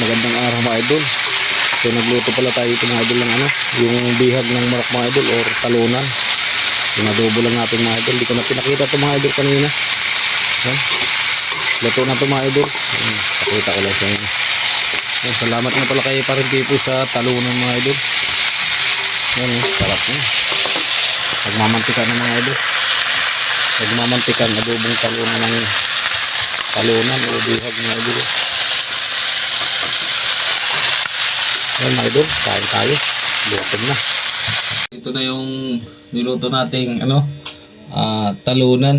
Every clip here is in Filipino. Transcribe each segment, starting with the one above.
Magandang araw mga idol. So nagluto pala tayo dito mga idol ng ano, yung bihag ng manok mga idol or talunan. Inadobo lang natin mga idol. Hindi ko na pinakita ito mga idol kanina. Yan. Luto na ito mga idol. Pakita ko lang sa inyo. Yan. Salamat nga pala kay Paring Pipo sa talunan mga idol. Yan, sarap na. Nagmamantika na mga idol. Nagmamantikan adobong talunan ng talunan o bihag mga idol. Yan mga idol, kain tayo. Lutom na. Ito na yung niluto nating ano, talunan.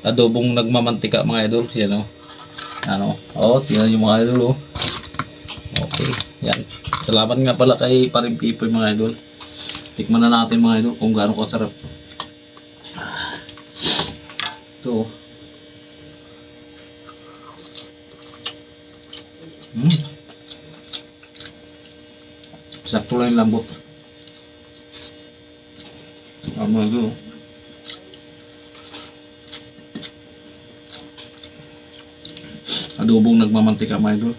Adobong nagmamantika mga idol. Yan o. Ano, tingnan yung mga idol o. Okay, yan. Salamat nga pala kay Paring Pipo mga idol. Tikman na natin mga idol kung gaano kasarap. Ito. Sakto lang yung lambot. Mga idol. Adobong nagmamantika mga idol.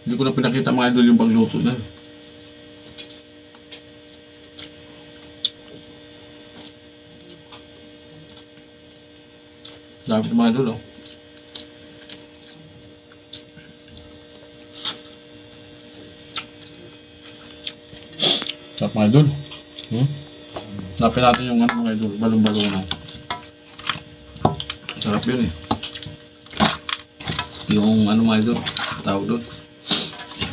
Hindi ko na pinakita mga idol yung pagluto na. Dami mga idol oh. Sarap mga idol. Napin natin yung ano mga idol, balong-balong na. Sarap yun eh. Yung ano mga idol, tawag doon.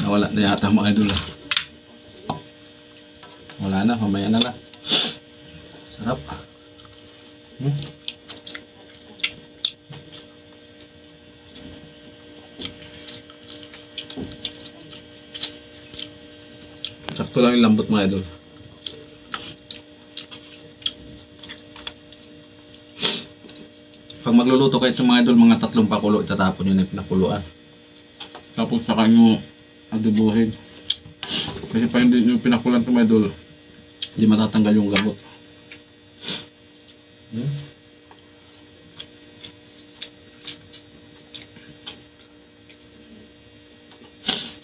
Nawala na yata mga idol ah. Wala na, mamaya na lang. Sarap. Sakto lang yung lambot mga idol. Pag magluluto kayo sa mga idol, mga 3 pakulo, itatapon yun yung pinakuluan. Tapos saka nyo adobohin. Kasi pa hindi nyo pinakulan sa mga idol, hindi matatanggal yung gamot.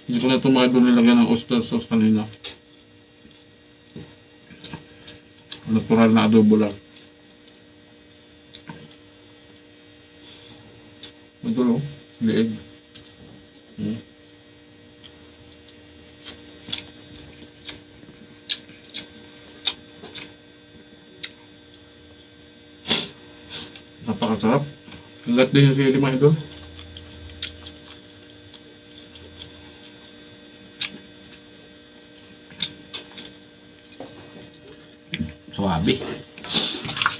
Hindi ko na ito mga idol nilagyan ng oyster sauce kanina. Natural na adobo lang. Ito lang, liig. Napakasarap. Lahat din yung sili mga idol. Suwabe.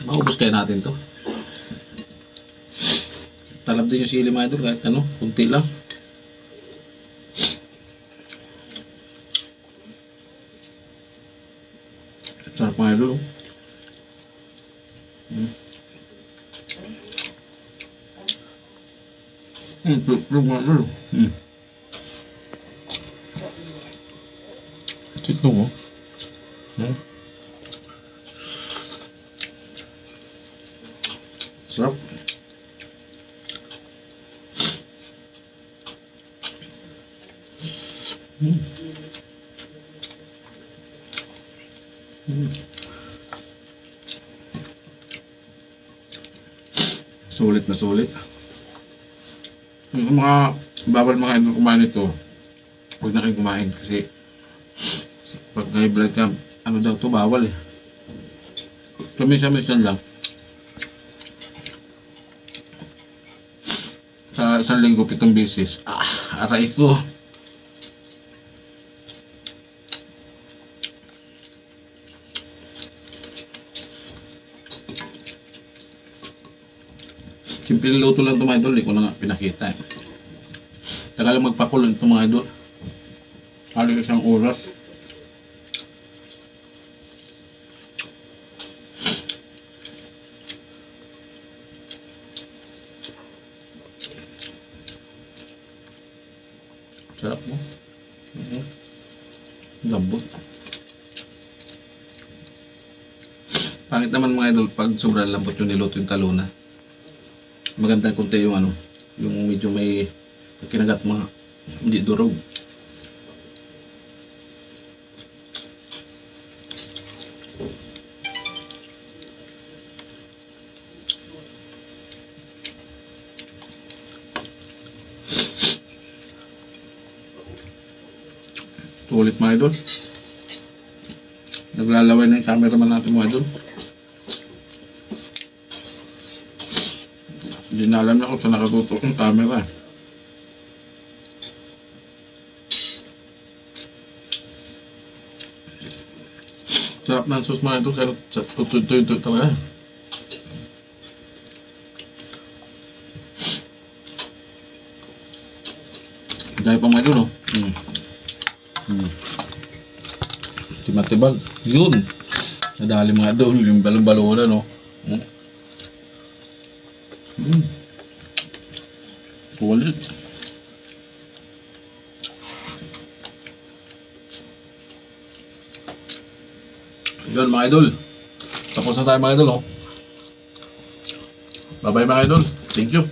Maubos kaya natin to. Talab din yung sili mga idol kahit ano, kunti lang. Sarap mga idol. Sarap mga idol. Ito mo. Sarap. Sulit na sulit. Yung mga bawal mga idol kumain ito, huwag na kayo kumain kasi pag high blood ka, ano daw to, bawal eh. Minsan lang. Sa isang linggo 7 beses. Aray ko. Simple luto lang ito mga idol, hindi ko na nga pinakita eh. Tagal lang magpakulo ito mga idol. Halos isang oras. Sarap mo. Lambot. Pangit naman mga idol pag sobrang lambot yung niluto yung taluna. Magandang konti yung ano, yung medyo may kinagat mga Hindi durog. Ulit mga idol. Naglalaway na yung cameraman natin mga idol. Hindi na alam na kung saan nakatutok yung camera. Sarap ng sauce mga idol. Kaya tutoy-toy talaga. Dahil pa mga idol, no? Si Matibag, yun. Nadali mga idol, yung balong-balong na, no? Kulit. Yun mga idol. Tapos na tayo mga idol, oh. Bye bye mga idol. Thank you.